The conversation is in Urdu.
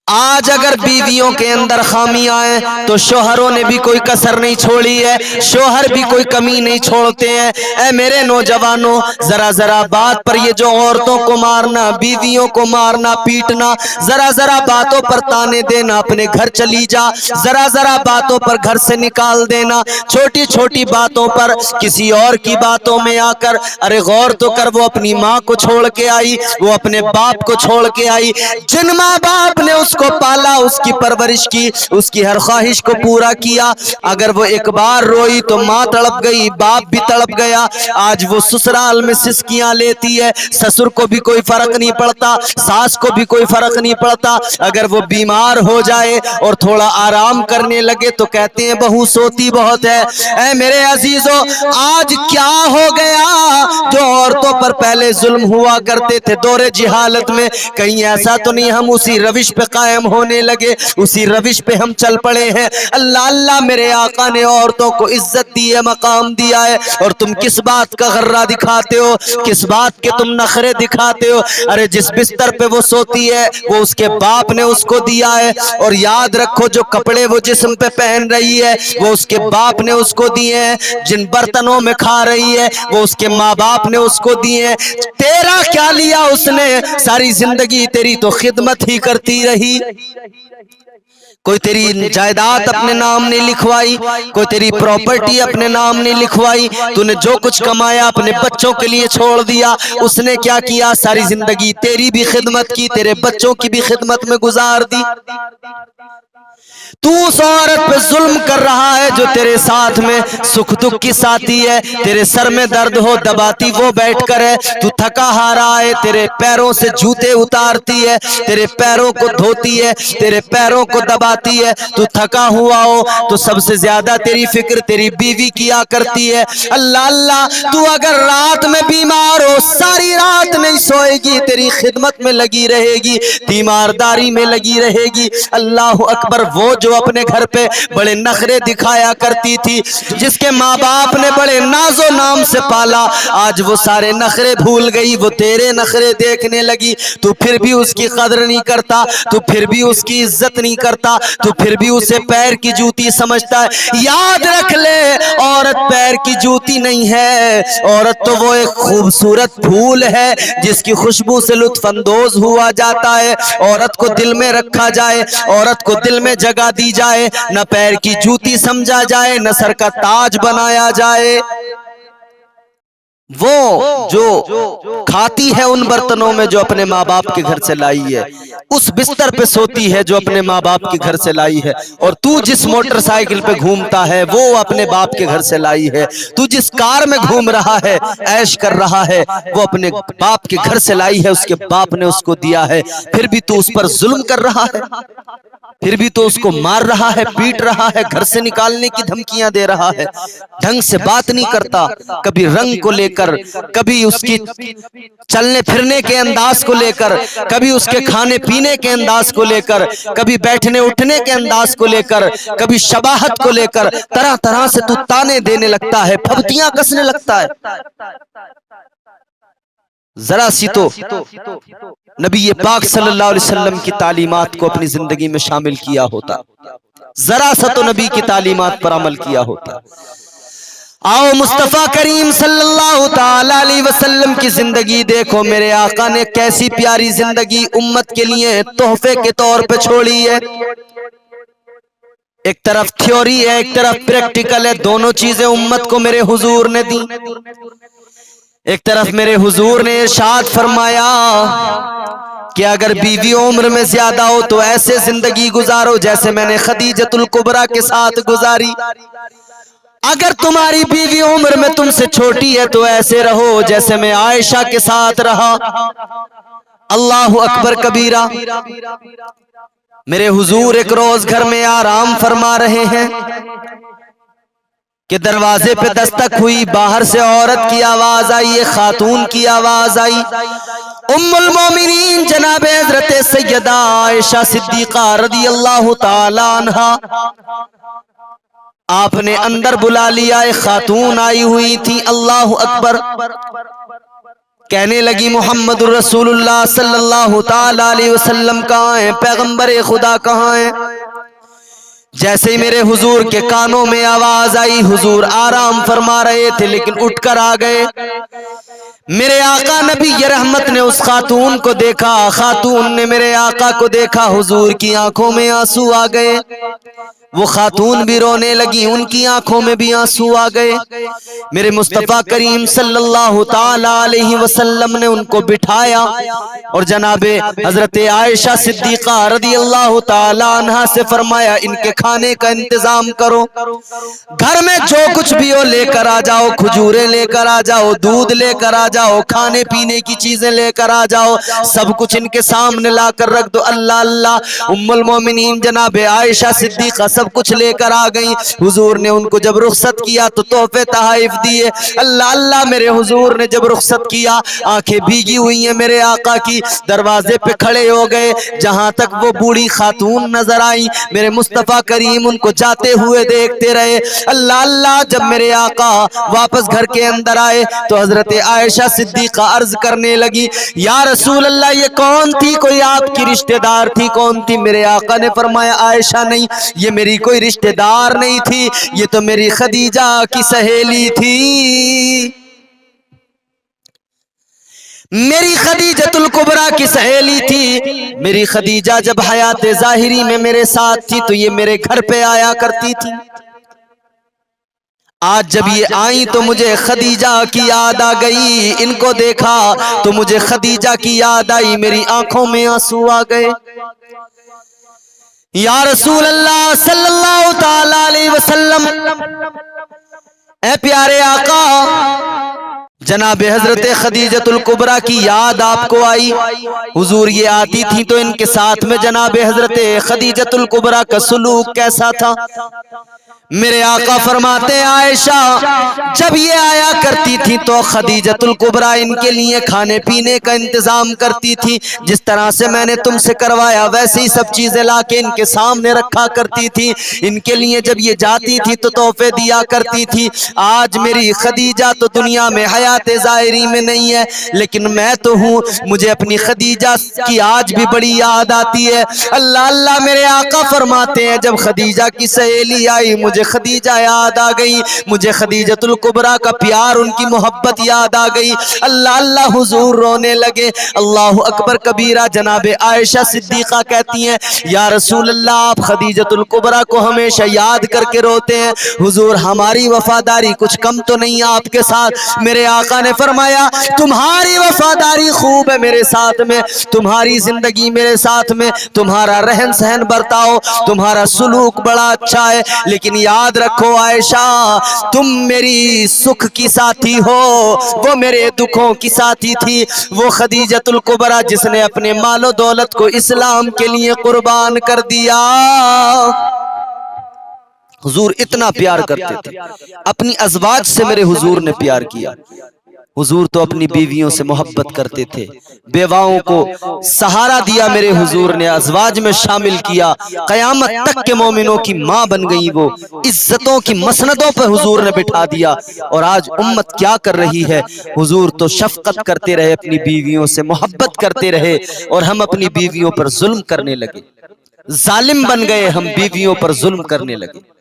آج اگر بیویوں کے اندر خامی آئے تو شوہروں نے بھی کوئی کسر نہیں چھوڑی ہے، شوہر بھی کوئی کمی نہیں چھوڑتے ہیں۔ اے میرے نوجوانوں، ذرا ذرا بات پر یہ جو عورتوں کو مارنا، بیویوں کو مارنا پیٹنا، ذرا ذرا باتوں پر تانے دینا، اپنے گھر چلی جا، ذرا ذرا باتوں پر گھر سے نکال دینا، چھوٹی چھوٹی باتوں پر کسی اور کی باتوں میں آ کر، ارے غور تو کر، وہ اپنی ماں کو چھوڑ کے آئی، وہ اپنے باپ کو چھوڑ کے آئی، جن ماں باپ نے اس کو پالا، اس کی پرورش کی، اس کی ہر خواہش کو پورا کیا، اگر وہ ایک بار روئی تو ماں تڑپ گئی، باپ بھی تڑپ گیا۔ آج وہ سسرال میں سسکیاں لیتی ہے، سسر کو بھی کوئی فرق نہیں پڑتا، ساس کو بھی کوئی فرق نہیں پڑتا، اگر وہ بیمار ہو جائے اور تھوڑا آرام کرنے لگے تو کہتے ہیں بہو سوتی بہت ہے۔ اے میرے عزیزو، آج کیا ہو گیا؟ جو عورتوں پر پہلے ظلم ہوا کرتے تھے دور جہالت میں، کہیں ایسا تو نہیں ہم اسی روش پہ قائم ہونے لگے، اسی روش پہ ہم چل پڑے ہیں؟ اللہ اللہ، میرے آقا نے عورتوں کو عزت دی ہے، مقام دیا ہے، اور تم کس بات کا غرہ دکھاتے ہو، کس بات کے تم نخرے دکھاتے ہو؟ ارے جس بستر پہ وہ سوتی ہے وہ اس کے باپ نے اس کو دیا ہے، اور یاد رکھو جو کپڑے وہ جسم پہ پہن رہی ہے وہ اس کے باپ نے اس کو دیے ہیں، جن برتنوں میں کھا رہی ہے وہ اس کے ماں باپ نے اس کو دیے ہیں۔ تیرا کیا لیا اس نے؟ ساری زندگی تیری تو خدمت ہی کرتی رہی، کوئی تیری جائیداد اپنے نام نہیں لکھوائی، کوئی تیری پراپرٹی اپنے نام نہیں لکھوائی، تو نے جو کچھ کمایا اپنے بچوں کے لیے چھوڑ دیا۔ اس نے کیا کیا؟ ساری زندگی تیری بھی خدمت کی، تیرے بچوں کی بھی خدمت میں گزار دی۔ تو اس عورت پہ ظلم کر رہا ہے جو تیرے ساتھ میں سکھ دکھ کی ساتھی ہے، تیرے سر میں درد ہو دباتی وہ بیٹھ کر ہے، تو تھکا ہارا ہے، تیرے پیروں سے جوتے اتارتی ہے، تیرے پیروں کو دھوتی ہے، تیرے پیروں کو دباتی ہے، تو تھکا ہوا ہو تو سب سے زیادہ تیری فکر تیری بیوی کیا کرتی ہے۔ اللہ اللہ، تو اگر رات میں بیمار ہو ساری رات نہیں سوئے گی، تیری خدمت میں لگی رہے گی، تیمارداری میں لگی رہے گی۔ اللہ اکبر، وہ جو اپنے گھر پہ بڑے نخرے دکھایا کرتی تھی، جس کے ماں باپ نے بڑے ناز و نام سے پالا، آج وہ سارے نخرے بھول گئی، وہ تیرے نخرے دیکھنے لگی، تو پھر بھی اس کی قدر نہیں کرتا، تو پھر بھی اس کی عزت نہیں کرتا، تو پھر بھی اسے پیر کی جوتی سمجھتا ہے۔ یاد رکھ لے، عورت پیر کی جوتی نہیں ہے، عورت تو وہ ایک خوبصورت پھول ہے جس کی خوشبو سے لطف اندوز ہوا جاتا ہے۔ عورت کو دل میں رکھا جائے، عورت کو دل میں جگہ دی جائے، نہ پیر کی جوتی سمجھا جائے، نہ سر کا تاج بنایا جائے۔ وہ جو کھاتی ہے ان برتنوں میں جو اپنے ماں باپ کے گھر سے لائی ہے، اس بستر پہ سوتی ہے جو اپنے ماں باپ کے گھر سے لائی ہے، اور تو جس موٹر سائیکل پہ گھومتا ہے وہ اپنے باپ کے گھر سے لائی ہے، تو جس کار میں گھوم رہا ہے عیش کر رہا ہے وہ اپنے باپ کے گھر سے لائی ہے، اس کے باپ نے اس کو دیا ہے، پھر بھی تو اس پر ظلم کر رہا ہے، پھر بھی تو اس کو مار رہا ہے، پیٹ رہا ہے، گھر سے نکالنے کی دھمکیاں دے رہا ہے، ڈھنگ سے بات نہیں کرتا، کبھی رنگ کو لے کر، کبھی اس کی چلنے پھرنے کے انداز کو لے کر، کبھی اس کے کھانے پینے کے انداز کو لے کر، کبھی بیٹھنے اٹھنے کے انداز کو لے کر، کبھی شباہت کو لے کر، طرح طرح سے تو تانے دینے لگتا ہے، پھبتیاں کسنے لگتا ہے۔ ذرا سی تو نبی پاک صلی اللہ علیہ وسلم کی تعلیمات کو اپنی زندگی میں شامل کیا ہوتا، ذرا سا تو نبی کی تعلیمات پر عمل کیا ہوتا۔ آؤ مصطفیٰ کریم صلی اللہ تعالی علیہ وسلم کی زندگی دیکھو، میرے آقا نے کیسی پیاری زندگی امت کے لیے تحفے کے طور پہ چھوڑی ہے۔ ایک طرف تھیوری ہے، ایک طرف پریکٹیکل ہے، دونوں چیزیں امت کو میرے حضور نے دی۔ ایک طرف میرے حضور نے ارشاد فرمایا کہ اگر بیوی عمر میں زیادہ ہو تو ایسے زندگی گزارو جیسے میں نے خدیجۃ الکبریٰ کے ساتھ گزاری، اگر تمہاری بیوی عمر میں تم سے چھوٹی ہے تو ایسے رہو جیسے میں عائشہ کے ساتھ رہا۔ اللہ اکبر کبیرہ۔ میرے حضور ایک روز گھر میں آرام فرما رہے ہیں کہ دروازے پہ دستک ہوئی، باہر سے عورت کی آواز آئی، ایک خاتون کی آواز آئی، ام المومنین جناب حضرت سیدہ عائشہ صدیقہ رضی اللہ تعالی عنہا۔ آپ نے اندر بلا لیا، ایک خاتون آئی ہوئی تھی۔ اللہ اکبر۔ کہنے لگی محمد رسول اللہ صلی اللہ تعالی علیہ وسلم کہاں ہیں، پیغمبر خدا کہاں ہیں؟ جیسے ہی میرے حضور کے کانوں میں آواز آئی، حضور آرام فرما رہے تھے لیکن اٹھ کر آ گئے۔ میرے آقا نبی یہ رحمت نے اس خاتون کو دیکھا، خاتون نے میرے آقا کو دیکھا، حضور کی آنکھوں میں آنسو آ گئے، وہ خاتون بھی رونے لگی، ان کی آنکھوں میں بھی آنسو آ گئے۔ میرے مصطفیٰ کریم صلی اللہ تعالی علیہ وسلم نے ان کو بٹھایا اور جناب حضرت عائشہ صدیقہ رضی اللہ تعالی عنہا سے فرمایا ان کے کھانے کا انتظام کرو، گھر میں جو کچھ بھی ہو لے کر آ جاؤ، کھجوریں لے کر آ جاؤ، دودھ لے کر آ جاؤ، کھانے پینے کی چیزیں لے کر آ جاؤ، سب کچھ ان کے سامنے لا کر رکھ دو۔ اللہ اللہ، ام المومنین جناب عائشہ صدیقہ سب کچھ لے کر آ گئیں۔ حضور نے ان کو جب رخصت کیا تو تحفے تحائف دیے۔ اللہ اللہ، میرے حضور نے جب رخصت کیا، آنکھیں بھیگی ہوئی ہیں میرے آقا کی، دروازے پہ کھڑے ہو گئے، جہاں تک وہ بوڑھی خاتون نظر آئی میرے مصطفیٰ کریم ان کو جاتے ہوئے دیکھتے رہے۔ اللہ اللہ، جب میرے آقا واپس گھر کے اندر آئے تو حضرت عائشہ صدیقہ عرض کرنے لگی، یا رسول اللہ یہ کون تھی؟ کوئی آپ کی رشتہ دار تھی؟ کون تھی؟ میرے آقا نے فرمایا عائشہ نہیں، یہ میری کوئی رشتہ دار نہیں تھی، یہ تو میری خدیجہ کی سہیلی تھی، میری خدیجۃ الکبریٰ کی سہیلی تھی۔ میری خدیجہ جب حیات ظاہری میں میرے ساتھ تھی تو یہ میرے گھر پہ آیا کرتی تھی، آج جب یہ آئیں تو مجھے خدیجہ کی یاد آ گئی، ان کو دیکھا تو مجھے خدیجہ کی یاد آئی، میری آنکھوں میں آنسو آ گئے۔ یا رسول اللہ صلی اللہ تعالی علیہ وسلم، اے پیارے آقا، جناب حضرت خدیجۃ الکبریٰ کی یاد آپ کو آئی؟ حضور یہ آتی تھی تو ان کے ساتھ میں جناب حضرت خدیجۃ الکبریٰ کا سلوک کیسا تھا؟ میرے آقا فرماتے ہیں عائشہ جب یہ آیا کرتی تھی تو خدیجۃ الکبریٰ ان کے لیے کھانے پینے کا انتظام کرتی تھی، جس طرح سے میں نے تم سے کروایا ویسے ہی سب چیزیں لا کے ان کے سامنے رکھا کرتی تھی، ان کے لیے جب یہ جاتی تھی تو تحفے دیا کرتی تھی۔ آج میری خدیجہ تو دنیا میں حیات ظاہری میں نہیں ہے لیکن میں تو ہوں، مجھے اپنی خدیجہ کی آج بھی بڑی یاد آتی ہے۔ اللہ اللہ، میرے آقا فرماتے ہیں جب خدیجہ کی سہیلی آئی مجھے خدیجہ یاد آ گئی، مجھے خدیجۃ الکبریٰ کا پیار، ان کی محبت یاد آ گئی۔ اللہ اللہ، حضور رونے لگے۔ اللہ اکبر کبیرہ، جناب عائشہ صدیقہ کہتی ہیں یا رسول اللہ آپ خدیجۃ الکبریٰ کو ہمیشہ یاد کر کے روتے ہیں، حضور ہماری وفاداری کچھ کم تو نہیں ہے آپ کے ساتھ؟ میرے آقا نے فرمایا تمہاری وفاداری خوب ہے میرے ساتھ میں، تمہاری زندگی میرے ساتھ میں، تمہارا رہن سہن برتاؤ، تمہارا سلوک بڑا اچھا ہے، لیکن یاد رکھو عائشہ تم میری سکھ کی ساتھی ہو، وہ میرے دکھوں کی ساتھی تھی، وہ خدیجۃ الکبریٰ جس نے اپنے مال و دولت کو اسلام کے لیے قربان کر دیا۔ حضور اتنا پیار کرتے تھے، اپنی ازواج سے میرے حضور نے پیار کیا۔ حضور تو اپنی بیویوں سے محبت کرتے تھے، بیواؤں کو سہارا دیا میرے حضور نے، ازواج میں شامل کیا، قیامت تک کے مومنوں کی ماں بن گئی، وہ عزتوں کی مسندوں پہ حضور نے بٹھا دیا۔ اور آج امت کیا کر رہی ہے؟ حضور تو شفقت کرتے رہے، اپنی بیویوں سے محبت کرتے رہے، اور ہم اپنی بیویوں پر ظلم کرنے لگے، ظالم بن گئے، ہم بیویوں پر ظلم کرنے لگے۔